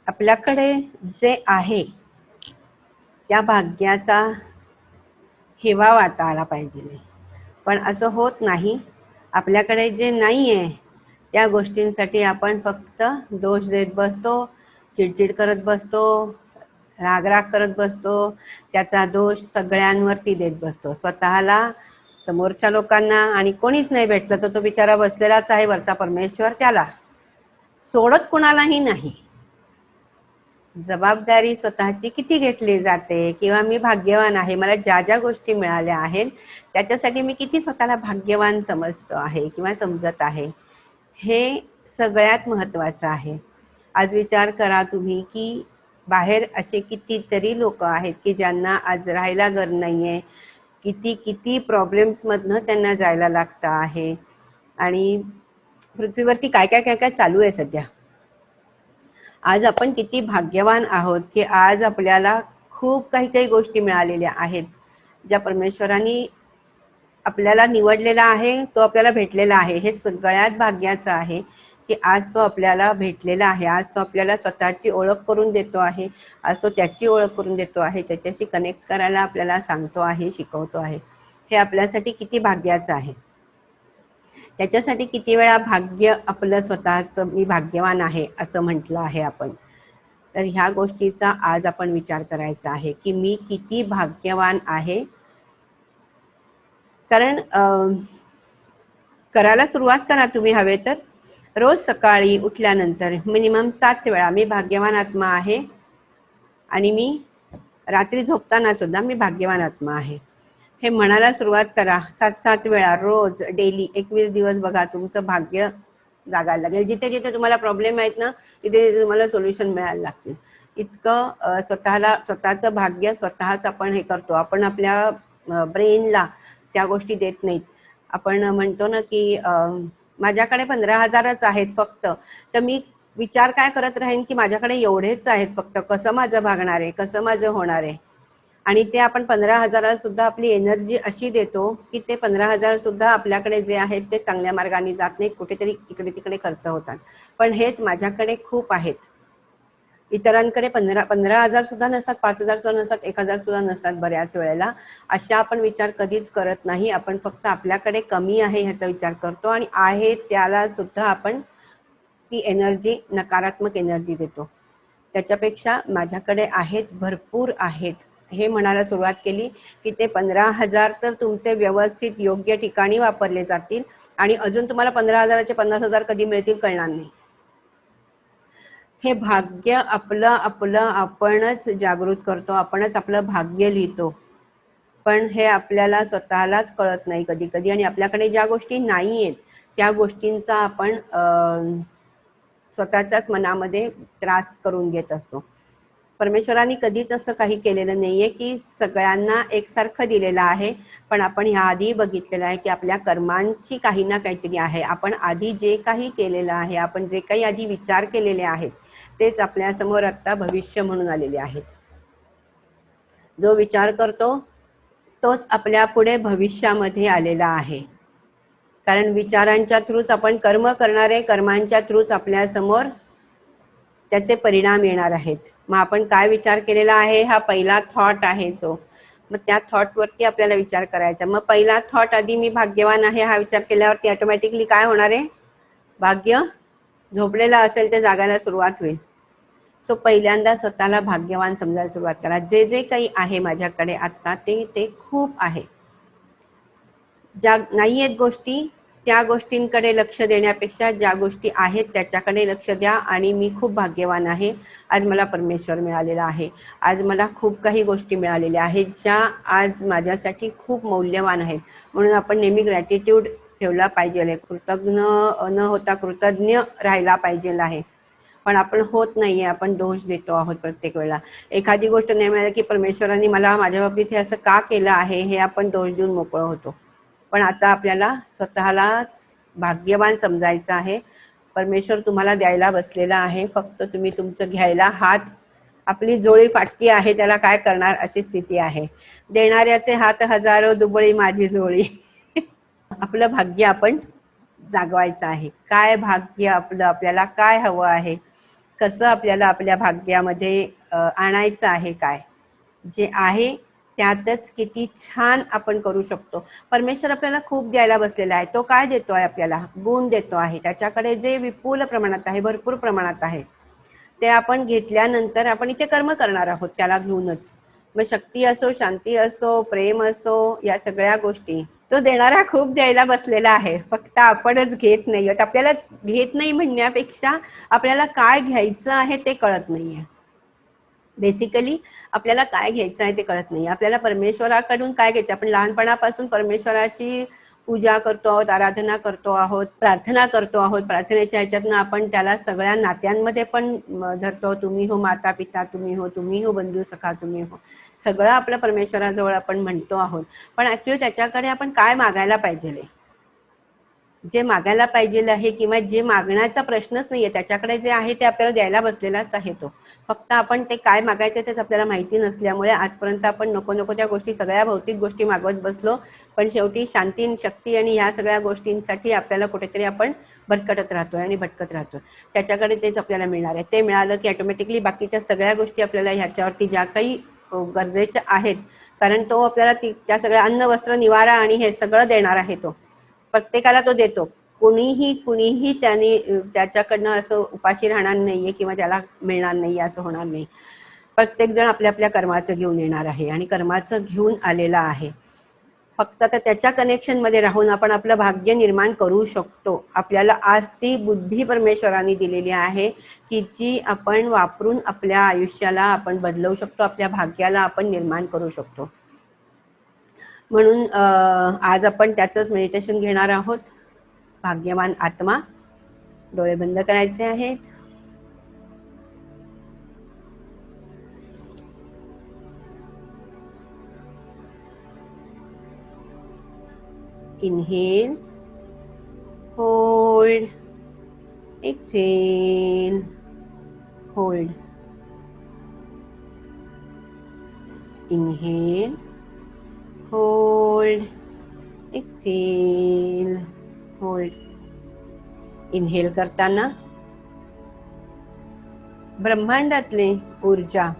आपल्याकडे जे आहे त्या भाग्याचा हेवा वाटायला पाहिजे, पण असं होत नाही. आपल्याकडे जे नाही आहे त्या गोष्टींसाठी आपण फक्त दोष देत बसतो, चिडचिड करत बसतो, रागराग करत बसतो, त्याचा दोष सगळ्यांवरती देत बसतो, स्वतःला, समोरच्या लोकांना. आणि कोणीच नाही भेटलं तर तो बिचारा बसलेलाच आहे वरचा परमेश्वर, त्याला सोडत कुणालाही नाही. जबाबदारी स्वतःची किती घेतली जाते, किंवा मी भाग्यवान आहे, मला ज्या ज्या गोष्टी मिळाल्या आहेत त्याच्यासाठी मी किती स्वतःला भाग्यवान समजतो आहे किंवा समजत आहे, हे सगळ्यात महत्त्वाचं आहे. आज विचार करा तुम्ही की बाहेर असे कितीतरी लोक आहेत की ज्यांना आज राहायला घर नाही आहे, किती किती प्रॉब्लेम्समधनं त्यांना जायला लागतं आहे. आणि पृथ्वीवरती काय काय काय काय चालू आहे सध्या. आज आपण किती भाग्यवान आहोत की आज आपल्याला खूप काही काही गोष्टी मिळालेल्या आहेत, ज्या परमेश्वरांनी आपल्याला निवडलेला आहे, तो आपल्याला भेटलेला आहे. हे सगळ्यात भाग्याचं आहे की आज तो आपल्याला भेटलेला आहे, आज तो आपल्याला स्वतःची ओळख करून देतो आहे, आज तो त्याची ओळख करून देतो आहे, त्याच्याशी कनेक्ट करायला आपल्याला सांगतो आहे, शिकवतो आहे. हे आपल्यासाठी किती भाग्याचं आहे. त्याच्यासाठी किती वेळा भाग्य आपलं स्वतःचं, मी भाग्यवान आहे असं म्हटलं आहे आपण. तर ह्या गोष्टीचा आज आपण विचार करायचा आहे की मी किती भाग्यवान आहे. कारण करायला सुरुवात करा तुम्ही हवे तर. रोज सकाळी उठल्यानंतर मिनिमम 7 वेळा मी भाग्यवान आत्मा आहे, आणि मी रात्री झोपताना सुद्धा मी भाग्यवान आत्मा आहे, हे म्हणायला सुरुवात करा. 7 वेळा रोज, डेली 21 दिवस बघा, तुमचं भाग्य जागायला लागेल. जिथे जिथे तुम्हाला प्रॉब्लेम आहेत ना, तिथे तुम्हाला सोल्युशन मिळायला लागतील. इतकं स्वतःला, स्वतःचं भाग्य स्वतःच आपण हे करतो. आपण आपल्या ब्रेनला त्या गोष्टी देत नाहीत. आपण म्हणतो ना की माझ्याकडे 15,000च आहेत फक्त, तर मी विचार काय करत राहीन की माझ्याकडे एवढेच आहेत फक्त, कसं माझं भागणार आहे, कसं माझं होणार आहे. आणि ते आपण 15,000 सुद्धा आपली एनर्जी अशी देतो की ते 15,000 सुद्धा आपल्याकडे जे आहेत ते चांगल्या मार्गाने जात नाहीत, कुठेतरी इकडे तिकडे खर्च होतात. पण हेच माझ्याकडे खूप आहेत. इतरांकडे 15,000 सुद्धा नसतात, 5,000 सुद्धा नसतात, 1,000 सुद्धा नसतात बऱ्याच वेळेला. अशा आपण विचार कधीच करत नाही. आपण फक्त आपल्याकडे कमी आहे ह्याचा विचार करतो, आणि आहे त्याला सुद्धा आपण ती एनर्जी, नकारात्मक एनर्जी देतो. त्याच्यापेक्षा माझ्याकडे आहेत, भरपूर आहेत, हे म्हणायला सुरुवात केली की ते 15,000 तर तुमचे व्यवस्थित योग्य ठिकाणी वापरले जातील, आणि अजून तुम्हाला 15,000चे 50,000 कधी मिळतील कळणार नाही. हे भाग्य आपलं आपलं आपणच जागृत करतो, आपणच आपलं भाग्य लिहितो, पण हे आपल्याला स्वतःलाच कळत नाही कधी कधी. आणि आपल्याकडे ज्या गोष्टी नाही आहेत त्या गोष्टींचा आपण स्वतःच्याच मनामध्ये त्रास करून घेत असतो. परमेश्वरांनी कधीच असं काही केलेलं नाहीये की सगळ्यांना एकसारखं दिलेलं आहे, पण आपण ह्या आधी बघितलेलं आहे की आपल्या कर्मांची काही ना काहीतरी आहे. आपण आधी जे काही केलेलं आहे, आपण जे काही आधी विचार केलेले आहेत तेच आपल्यासमोर आत्ता भविष्य म्हणून आलेले आहेत. जो विचार करतो तोच आपल्या पुढे भविष्यामध्ये आलेला आहे. कारण विचारांच्या थ्रूच आपण कर्म करणार आहे, कर्मांच्या थ्रूच आपल्यासमोर त्याचे परिणाम येणार आहेत. मग आपण काय विचार केलेला आहे हा पहिला थॉट आहे जो, मग त्या थॉटवरती आपल्याला विचार करायचा. मग पहिला थॉट आधी मी भाग्यवान आहे हा विचार केल्यावरती ऑटोमॅटिकली काय होणार आहे, भाग्य झोपलेलं असेल ते जागायला सुरुवात होईल. सो पहिल्यांदा स्वतःला भाग्यवान समजायला सुरुवात करा. जे जे काही आहे माझ्याकडे आत्ता ते खूप आहे. ज्या नाही आहेत गोष्टी त्या गोष्टींकडे लक्ष देण्यापेक्षा ज्या गोष्टी आहेत त्याच्याकडे लक्ष द्या. आणि मी खूप भाग्यवान आहे, आज मला परमेश्वर मिळालेला आहे, आज मला खूप काही गोष्टी मिळालेल्या आहेत ज्या आज माझ्यासाठी खूप मौल्यवान आहेत. म्हणून आपण नेहमी ग्रॅटिट्यूड ठेवला पाहिजे, कृतज्ञ न होता कृतज्ञ राहायला पाहिजे आहे. पण आपण होत नाहीये, आपण दोष देतो आहोत प्रत्येक वेळेला. एखादी गोष्ट नाही मिळाली की परमेश्वरांनी मला माझ्या बाबतीत हे असं का केलं आहे, हे आपण दोष देऊन मोकळं होतो. पण आता आपल्याला स्वतःलाच भाग्यवान समजायचं आहे. परमेश्वर तुम्हाला द्यायला बसलेला आहे, फक्त तुम्ही तुमचं घ्यायला हात, आपली जोळी फाटकी आहे त्याला काय करणार अशी स्थिती आहे. देणाऱ्याचे हात हजारो, दुबळी माझी जोळी. आपलं भाग्य आपण जागवायचं आहे. काय भाग्य आपलं, आपल्याला काय हवं आहे, कसं आपल्याला आपल्या भाग्यामध्ये आणायचं आहे, काय जे आहे त्यातच किती छान आपण करू शकतो. परमेश्वर आपल्याला खूप द्यायला बसलेला आहे. तो काय देतो आहे आपल्याला? गुण देतो आहे. त्याच्याकडे जे विपुल प्रमाणात आहे, भरपूर प्रमाणात आहे, ते आपण घेतल्यानंतर आपण इथे कर्म करणार आहोत त्याला घेऊनच. मग शक्ती असो, शांती असो, प्रेम असो, या सगळ्या गोष्टी तो देणारा खूप द्यायला बसलेला आहे. फक्त आपणच घेत नाही आहोत. आपल्याला घेत नाही म्हणण्यापेक्षा आपल्याला काय घ्यायचं आहे ते कळत नाहीये. बेसिकली आपल्याला काय घ्यायचं आहे ते कळत नाही. आपल्याला परमेश्वराकडून काय घ्यायचं? आपण लहानपणापासून परमेश्वराची पूजा करतो आहोत, आराधना करतो आहोत, प्रार्थना करतो आहोत. प्रार्थनेच्या ह्याच्यातनं आपण त्याला सगळ्या नात्यांमध्ये पण धरतो. तुम्ही हो माता पिता, तुम्ही हो बंधू सखा, तुम्ही हो, सगळं आपलं परमेश्वराजवळ आपण म्हणतो आहोत. पण ऍक्च्युली त्याच्याकडे आपण काय मागायला पाहिजे? जे मागायला पाहिजे आहे किंवा जे मागण्याचा प्रश्नच नाहीये, त्याच्याकडे जे आहे ते आपल्याला द्यायला बसलेलाच आहे तो. फक्त आपण ते काय मागायचं तेच आपल्याला माहिती नसल्यामुळे आजपर्यंत आपण नको नको त्या गोष्टी, सगळ्या भौतिक गोष्टी मागवत बसलो. पण शेवटी शांती, शक्ती आणि ह्या सगळ्या गोष्टींसाठी आपल्याला कुठेतरी आपण भटकटत राहतोय आणि भटकत राहतोय. त्याच्याकडे तेच आपल्याला मिळणार आहे. ते मिळालं की ऑटोमॅटिकली बाकीच्या सगळ्या गोष्टी आपल्याला ह्याच्यावरती ज्या काही गरजेच्या आहेत, कारण तो आपल्याला त्या सगळ्या अन्न, वस्त्र, निवारा आणि हे सगळं देणार आहे. तो प्रत्येकाला तो देतो. कुणीही त्याच्याकडनं असं उपाशी राहणार नाहीये किंवा त्याला मिळणार नाही असं होणार नाही. प्रत्येक जण आपल्या आपल्या कर्माचं घेऊन येणार आहे आणि कर्माचं घेऊन आलेला आहे. फक्त आता त्याच्या कनेक्शनमध्ये राहून आपण आपलं भाग्य निर्माण करू शकतो. आपल्याला आज ती बुद्धी परमेश्वराने दिलेली आहे की जी आपण वापरून आपल्या आयुष्याला आपण बदलवू शकतो, आपल्या भाग्याला आपण निर्माण करू शकतो. म्हणून आज आपण त्याचंच मेडिटेशन घेणार आहोत. भाग्यवान आत्मा. डोळे बंद करायचे आहेत. Inhale, hold, exhale, hold, inhale, hold, exhale, hold. Inhale करताना ब्रह्मांडातले ऊर्जा,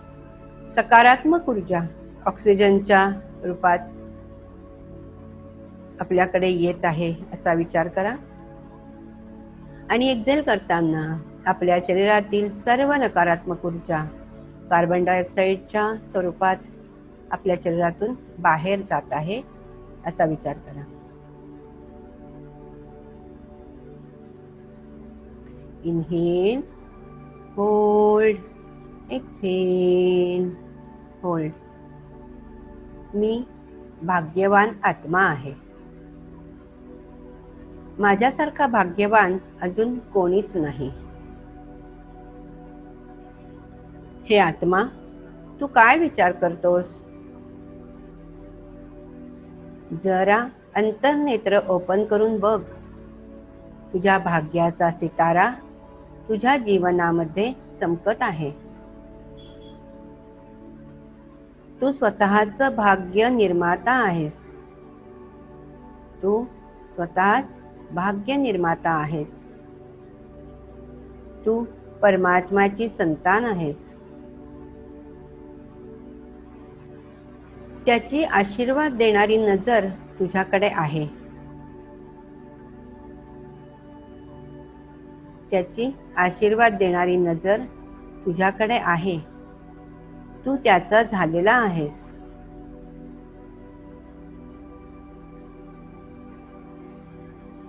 सकारात्मक ऊर्जा ऑक्सिजनच्या रूपात आपल्याकडे येत आहे असा विचार करा. आणि एक्झेल करताना आपल्या शरीरातील सर्व नकारात्मक ऊर्जा कार्बन डायऑक्साईडच्या स्वरूपात आपल्या शरीरातून बाहेर जात आहे असा विचार करा. Inhale, hold, exhale, hold. मी भाग्यवान आत्मा आहे. माझ्यासारखा भाग्यवान अजून कोणीच नाही. हे आत्मा, तू काय विचार करतोस? जरा अंतर्नेत्र ओपन करून बघ. तुझ्या भाग्याचा सितारा तुझ्या जीवनामध्ये चमकत आहे. तू स्वतःचं भाग्य निर्माता आहेस. तू स्वतःच भाग्य निर्माता आहेस. तू परमात्म्याची संतान आहेस. त्याची आशीर्वाद देणारी नजर तुझ्याकडे आहे. त्याची आशीर्वाद देणारी नजर तुझ्याकडे आहे. तू त्याचा झालेला आहेस.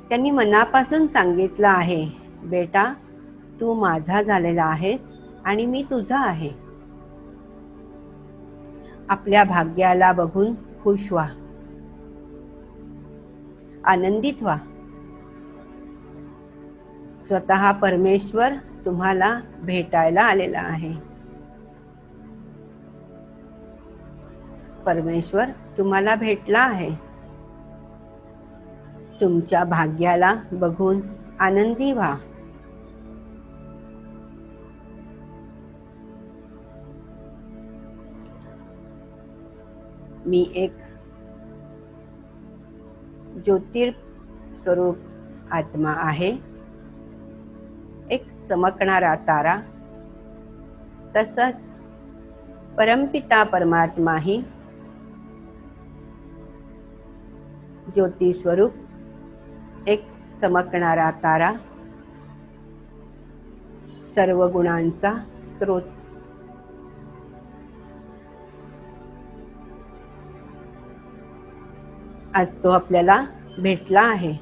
त्यांनी मनापासून सांगितलं आहे, बेटा तू माझा झालेला आहेस आणि मी तुझा आहे. आपल्या भाग्याला बघून खुश व्हा, आनंदित व्हा. स्वतः परमेश्वर तुम्हाला भेटायला आलेला आहे. परमेश्वर तुम्हाला भेटला आहे. तुमच्या भाग्याला बघून आनंदी व्हा. मी एक ज्योतिर्स्वरूप आत्मा आहे. एक चमकणारा तारा तसंच परमपिता परमात्माही ज्योती स्वरूप, एक चमकणारा तारा, सर्व गुणांचा स्रोत, आज तो आपल्याला भेटला आहे.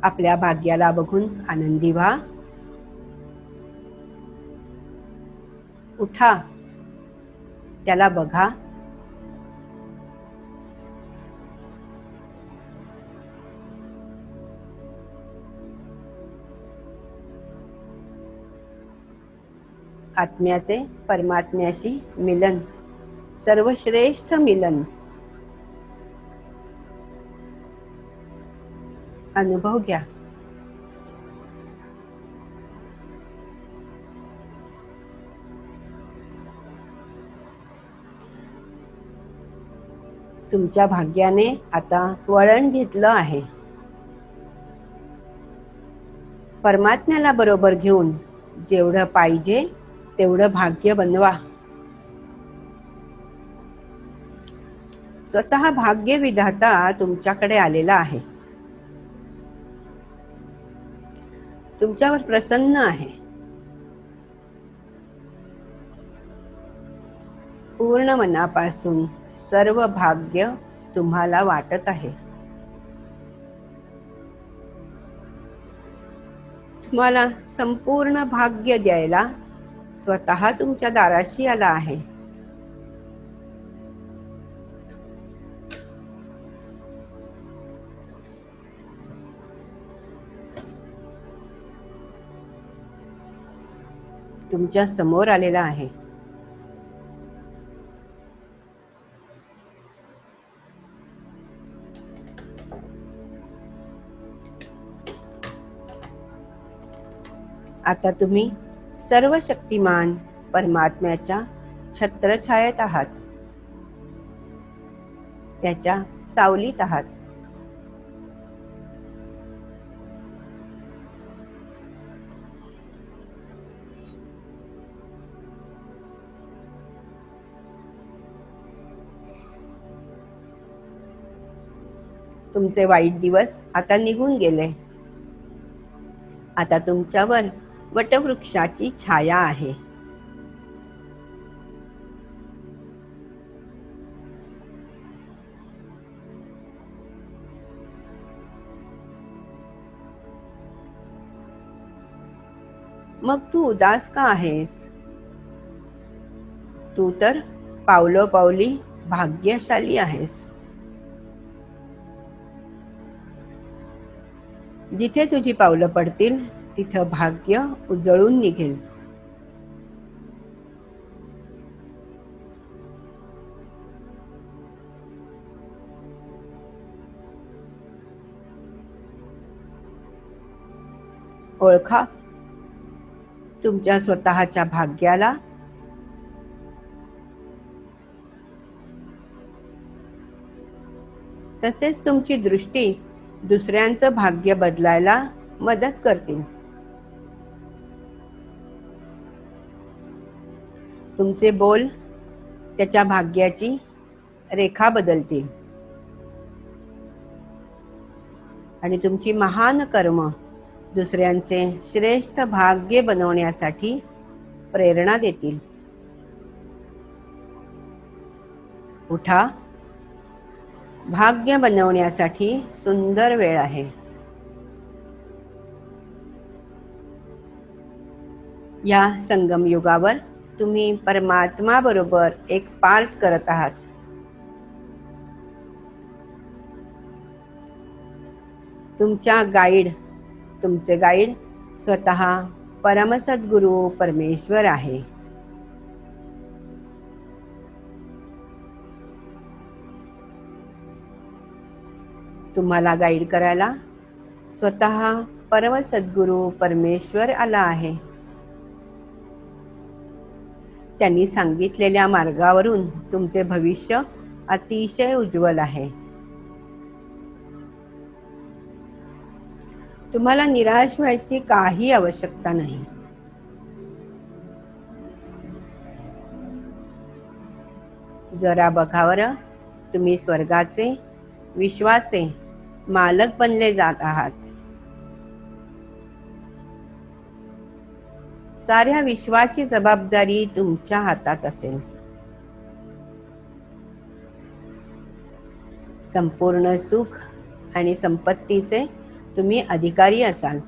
आपल्या भाग्याला बघून आनंदी व्हा. उठा, त्याला बघा. आत्म्याचे परमात्म्याशी मिलन, सर्वश्रेष्ठ मिलन. अनुभव घ्या. तुमच्या भाग्याने आता वळण घेतलं आहे. परमात्म्याला बरोबर घेऊन जेवढं पाहिजे तेवढं भाग्य बनवा. स्वतः भाग्य विधाता तुमच्याकडे आलेला आहे. तुमच्यावर प्रसन्न आहे. पूर्ण मनापासून सर्व भाग्य तुम्हाला वाटत आहे. तुम्हाला संपूर्ण भाग्य द्यायला स्वतः तुमच्या दाराशी आला आहे. तुमच्या समोर आलेला आहे. आता तुम्ही सर्व शक्तिमान परमात्म्याच्या छत्रछायेत आहात, त्याच्या सावलीत आहात. तुमचे वाईट दिवस आता निघून गेले. आता तुमच्यावर वटवृक्षाची छाया आहे. मग तू उदास का आहेस? तू तर पावलोपावली भाग्यशाली आहेस. जिथे तुझी पावलं पडतील तिथं भाग्य उजळून निघेल. ओळखा तुमच्या स्वतःच्या भाग्याला. तसेच तुमची दृष्टी दुसऱ्यांचं भाग्य बदलायला मदत करतील. तुमचे बोल त्याच्या भाग्याची रेखा बदलतील आणि तुमची महान कर्म दुसऱ्यांचे श्रेष्ठ भाग्य बनवण्यासाठी प्रेरणा देतील. उठा, भाग्य बनवण्यासाठी सुंदर वेळ आहे. या संगम युगावर तुम्ही परमात्मा बरोबर एक पार्ट करत आहात. तुमचे गाईड स्वतः परमसद्गुरु परमेश्वर आहे. तुम्हाला गाईड करायला स्वतः परमसद्गुरु परमेश्वर आला आहे. त्यांनी सांगितलेल्या मार्गावरून तुमचे भविष्य अतिशय उज्ज्वल आहे. तुम्हाला निराश व्हायची काही आवश्यकता नाही. जरा बघा बरं, तुम्ही स्वर्गाचे, विश्वाचे मालक बनले जात आहात. साऱ्या विश्वाची जबाबदारी तुमच्या हातात असेल. संपूर्ण सुख आणि संपत्तीचे तुम्ही अधिकारी असाल.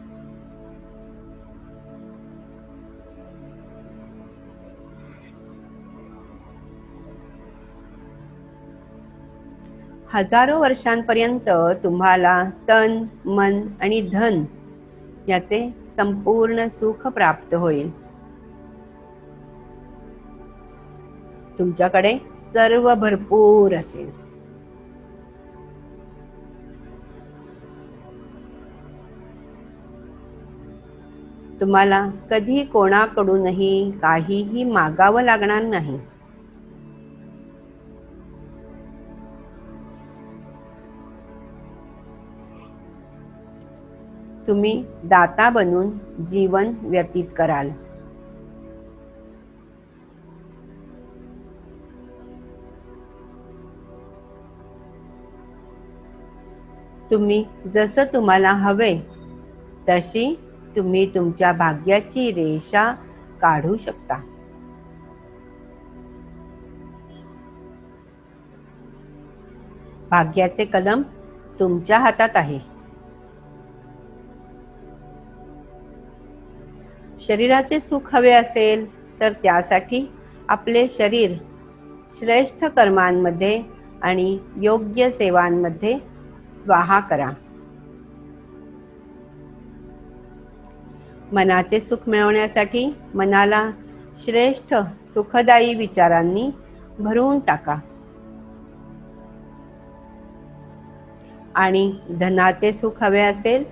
हजारो वर्षांपर्यंत तुम्हाला तन, मन आणि धन याचे संपूर्ण सुख प्राप्त होईल. तुमच्याकडे सर्व भरपूर असेल. तुम्हाला कधी कोणाकडूनही काहीही मागावं लागणार नाही. तुम्ही दाता बनून जीवन व्यतीत कराल. तुम्ही जसं तुम्हाला हवे तशी तुम्ही तुमच्या भाग्याची रेषा काढू शकता. भाग्याचे कलम तुमच्या हातात आहे. शरीराचे सुख हवे असेल तर त्यासाठी आपले शरीर श्रेष्ठ कर्मांमध्ये आणि योग्य सेवांमध्ये स्वाहा करा. मनाचे सुख मिळवण्यासाठी मनाला श्रेष्ठ सुखदायी विचारांनी भरून टाका. आणि धनाचे सुख हवे असेल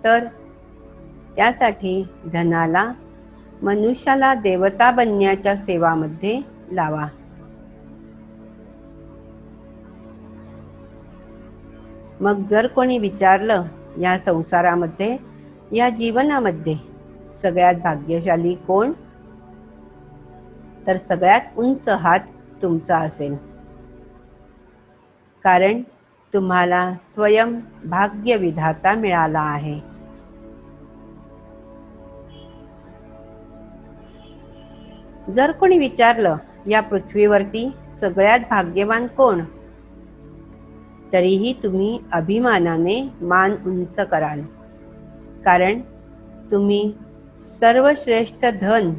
तर त्यासाठी धनाला मनुष्याला देवता बनण्याच्या सेवामध्ये लावा. मग जर कोणी विचारलं या संसारामध्ये, या जीवनामध्ये सगळ्यात भाग्यशाली कोण, तर सगळ्यात उंच हात तुमचा असेल. कारण तुम्हाला स्वयं भाग्य विधाता मिळाला आहे. जर कोणी विचारलं या पृथ्वीवरती सगळ्यात भाग्यवान कोण, तरीही तुम्ही अभिमानाने मान उंच कराल. कारण तुम्ही सर्वश्रेष्ठ धन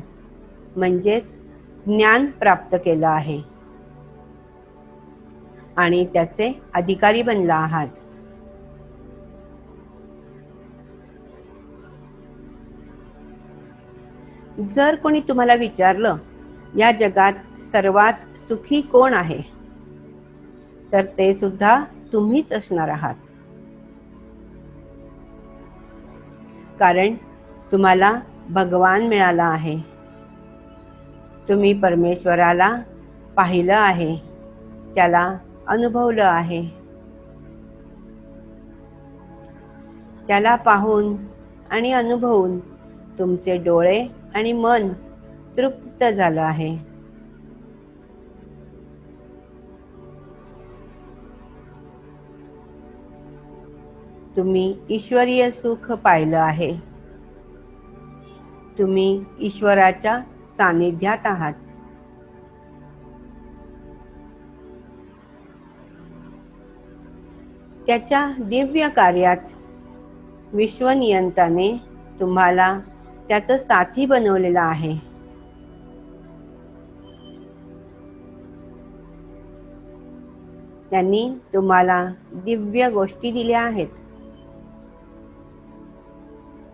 म्हणजेच ज्ञान प्राप्त केलं आहे आणि त्याचे अधिकारी बनला आहात. जर कोणी तुम्हाला विचारलं या जगात सर्वात सुखी कोण आहे, तर ते सुद्धा तुम्हीच असणार आहात. कारण तुम्हाला भगवान मिळाला आहे. तुम्ही परमेश्वराला पाहिलं आहे, त्याला अनुभवलं आहे. त्याला पाहून आणि अनुभवून तुमचे डोळे आणि मन तृप्त झालं आहे. तुम्ही ईश्वरीय सुख पाहिलं आहे. तुम्ही ईश्वराच्या सानिध्यात आहात. त्याच्या दिव्य कार्यात विश्वनियंताने तुम्हाला त्याचं साथी बनवलेलं आहे. त्यांनी तुम्हाला दिव्य गोष्टी दिल्या आहेत.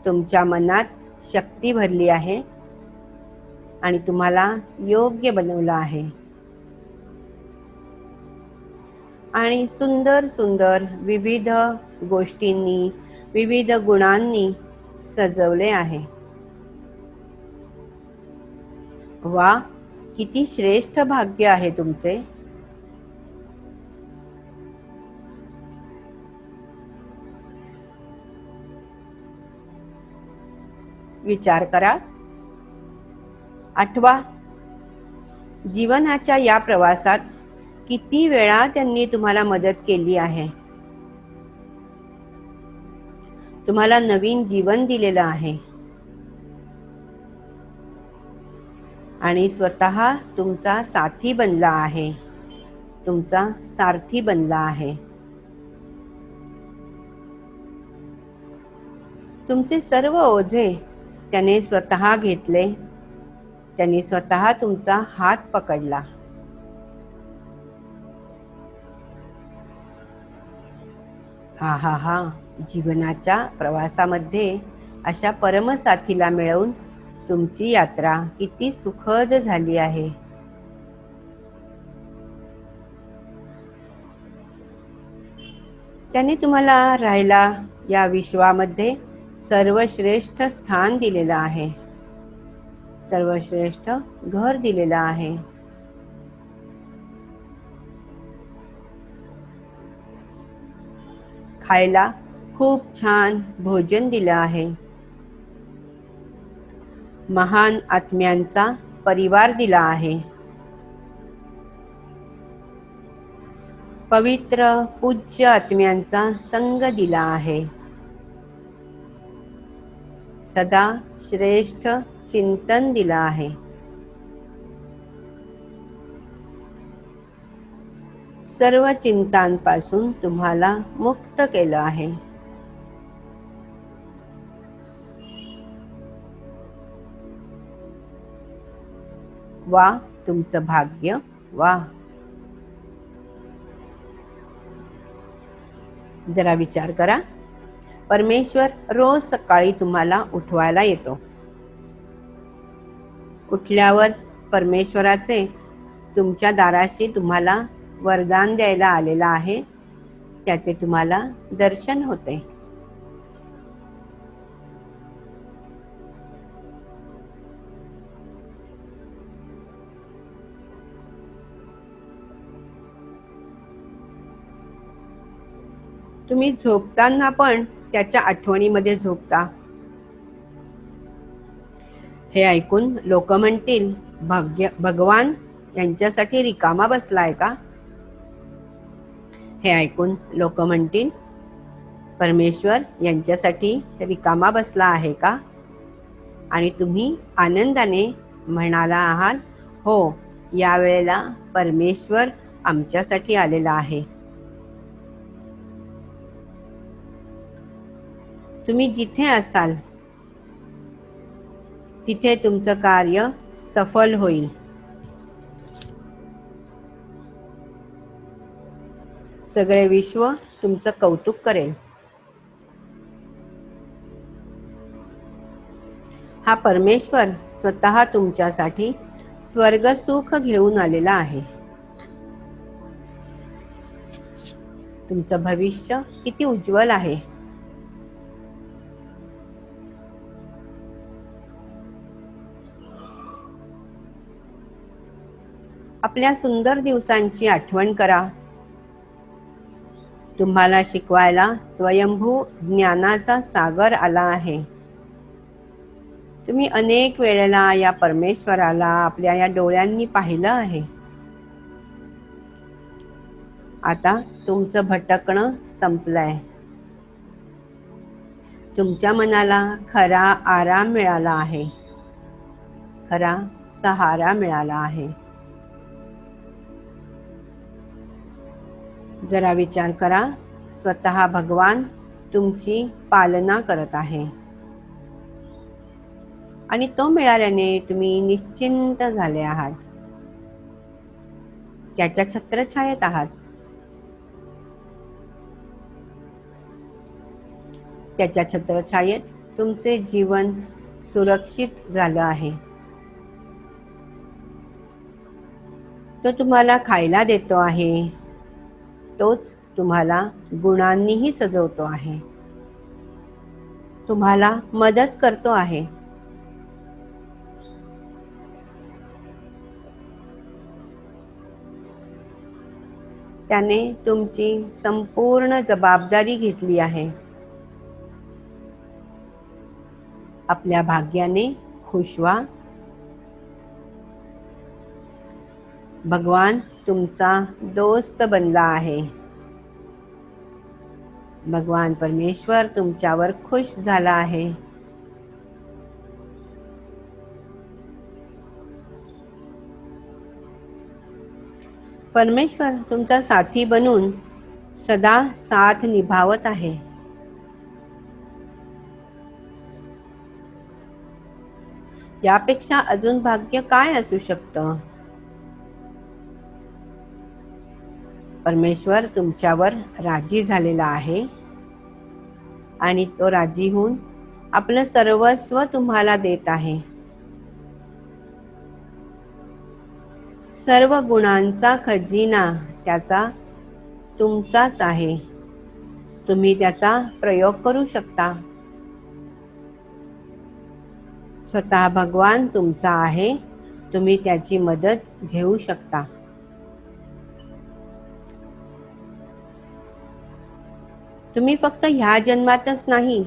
तुमच्या मनात शक्ती भरली आहे आणि तुम्हाला योग्य बनवलं आहे. आणि सुंदर सुंदर विविध गोष्टींनी, विविध गुणांनी सजवले आहे. वा, किती श्रेष्ठ भाग्य आहे तुमचे. विचार करा. आठवा, जीवनाच्या या प्रवासात किती वेळा त्यांनी तुम्हाला मदत केली आहे. तुम्हाला नवीन जीवन दिलेलं आहे आणि स्वतः तुमचा साथी बनला आहे, तुमचा सारथी बनला आहे. तुमचे सर्व ओझे त्याने स्वतः घेतले. त्यांनी स्वतः तुमचा हात पकडला. हा हा हा जीवनाच्या प्रवासामध्ये अशा परमसाथीला मिळवून तुमची यात्रा किती सुखद झाली आहे. त्याने तुम्हाला राहायला या विश्वामध्ये सर्वश्रेष्ठ स्थान दिलेलं आहे, सर्वश्रेष्ठ घर दिलेलं आहे. खायला खूप छान भोजन दिलं आहे. महान आत्म्यांचा परिवार दिला आहे. पवित्र पूज्य आत्म्यांचा संग दिला आहे. सदा श्रेष्ठ चिंतन दिला आहे. सर्व चिंतांपासून तुम्हाला मुक्त केलं आहे. वा तुमचं भाग्य, वा. जरा विचार करा. परमेश्वर रोज सकाळी तुम्हाला उठवायला येतो. उठल्यावर परमेश्वराचे तुमच्या दाराशी तुम्हाला वरदान द्यायला आलेला आहे, त्याचे तुम्हाला दर्शन होते. तुम्ही झोपताना पण त्याच्या आठवणीमध्ये झोपता. हे ऐकून लोक म्हणतील, भगवान यांच्यासाठी रिकामा बसलाय का? हे ऐकून लोक म्हणतील, परमेश्वर यांच्यासाठी रिकामा बसला आहे का? आणि तुम्ही आनंदाने म्हणाला आहात, हो, यावेळेला परमेश्वर आमच्यासाठी आलेला आहे. तुम्ही जिथे असाल तिथे तुमचं कार्य सफल होईल. सगळे विश्व तुमचं कौतुक करेल. हा परमेश्वर स्वतः तुमच्यासाठी स्वर्गसुख घेऊन आलेला आहे. तुमचं भविष्य किती उज्ज्वल आहे. आपल्या सुंदर दिवसांची आठवण करा. तुम्हाला शिकवायला स्वयंभू ज्ञानाचा सागर आला आहे. तुम्ही अनेक वेळेला या परमेश्वराला आपल्या या डोळ्यांनी पाहिलं आहे. आता तुमचं भटकणं संपलंय. तुमच्या मनाला खरा आराम मिळाला आहे, खरा सहारा मिळाला आहे. जरा विचार करा. स्वतः भगवान तुमची पालना करत आहे आणि तो मिळाल्याने तुम्ही निश्चिंत झाले आहात. त्याच्या छत्रछायेत आहात. त्याच्या छत्रछायेत तुमचे जीवन सुरक्षित झालं आहे. तो तुम्हाला खायला देतो आहे. तोच तुम्हाला गुणांनीही सजवतो आहे. तुम्हाला मदत करतो आहे. त्याने तुमची संपूर्ण जबाबदारी घेतली आहे. आपल्या भाग्याने खुश व्हा. भगवान तुमचा दोस्त बनला आहे. भगवान परमेश्वर तुमच्यावर खुश झाला आहे. परमेश्वर तुमचा साथी बनून सदा साथ निभावत आहे. यापेक्षा अजून भाग्य काय असू शकतं? परमेश्वर तुमच्यावर राजी झालेला आहे आणि तो राजी होऊन आपलं सर्वस्व तुम्हाला देत आहे. सर्व गुणांचा खजिना त्याचा तुमचाच आहे. तुम्ही त्याचा प्रयोग करू शकता. स्वतः भगवान तुमचा आहे. तुम्ही त्याची मदत घेऊ शकता. तुम्ही फक्त ह्या जन्मातच नाही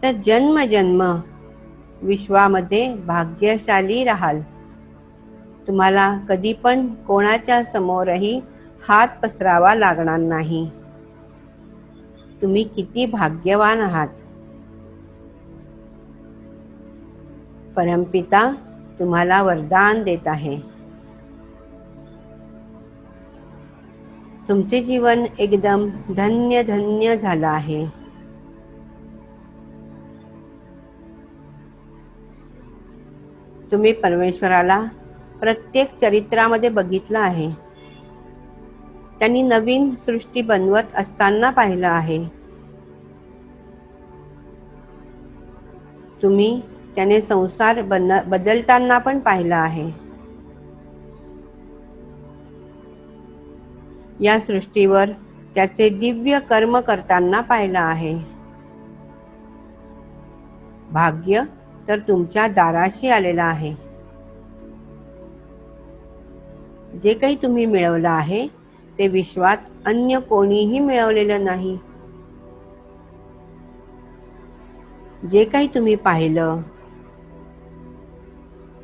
तर जन्म विश्वामध्ये भाग्यशाली राहाल. तुम्हाला कधी पण कोणाच्या समोरही हात पसरावा लागणार नाही. तुम्ही किती भाग्यवान आहात. परमपिता तुम्हाला वरदान देत आहे. तुमचे जीवन एकदम धन्य धन्य झालं आहे. तुम्ही परमेश्वराला प्रत्येक चरित्रामध्ये बघितलं आहे. त्यांनी नवीन सृष्टी बनवत असताना पाहिलं आहे. तुम्ही त्याने संसार बदलताना पण पाहिलं आहे. या सृष्टीवर त्याचे दिव्य कर्म करताना पाहिलं आहे. भाग्य तर तुमच्या दाराशी आलेलं आहे. जे काही तुम्ही मिळवलं आहे ते विश्वात अन्य कोणीही मिळवलेलं नाही. जे काही तुम्ही पाहिलं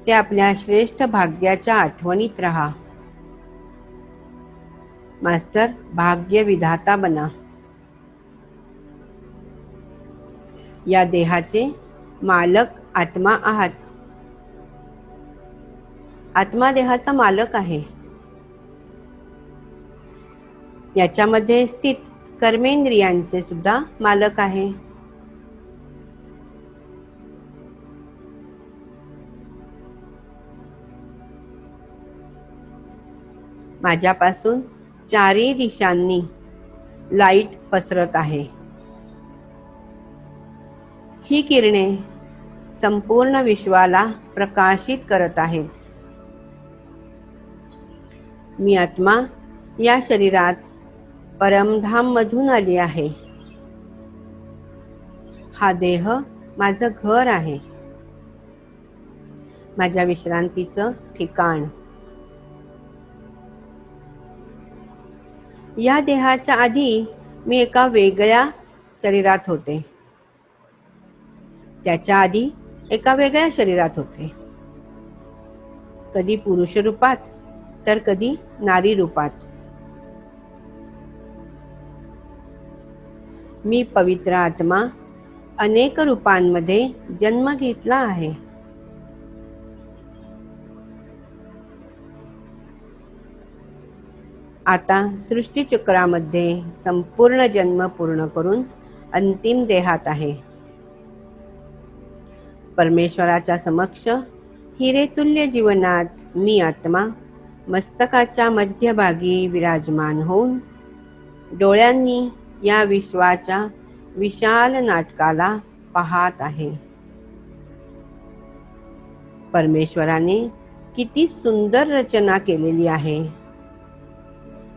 ते आपल्या श्रेष्ठ भाग्याच्या आठवणीत राहा. मास्टर भाग्य विधाता बना. या देहाचे मालक आत्मा आहात. आत्मा देहाचा मालक आहे. याच्यामध्ये स्थित कर्मेंद्रियांचे सुद्धा मालक आहे. माझ्यापासून चारही दिशांनी लाईट पसरत आहे. ही किरणे संपूर्ण विश्वाला प्रकाशित करत आहेत. मी आत्मा या शरीरात परमधाम मधून आली आहे. हा देह माझं घर आहे. माझ्या विश्रांतीचं ठिकाण. या देहाच्या आधी मी एका वेगळ्या शरीरात होते. त्याच्या आधी एका वेगळ्या शरीरात होते. कधी पुरुष रूपात तर कधी नारी रूपात. मी पवित्र आत्मा अनेक रूपांमध्ये जन्म घेतला आहे. आता सृष्टीचक्रामध्ये संपूर्ण जन्म पूर्ण करून अंतिम देहात आहे. परमेश्वराच्या समक्ष हिरेतुल्य जीवनात मी आत्मा मस्तकाच्या मध्यभागी विराजमान होऊन डोळ्यांनी या विश्वाच्या विशाल नाटकाला पाहत आहे. परमेश्वराने किती सुंदर रचना केलेली आहे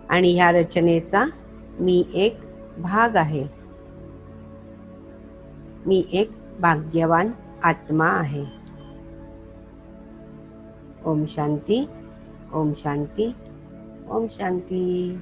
आणि ह्या रचनेचा मी एक भाग आहे. मी एक भाग्यवान आत्मा आहे. ओम शांती, ओम शांती, ओम शांती.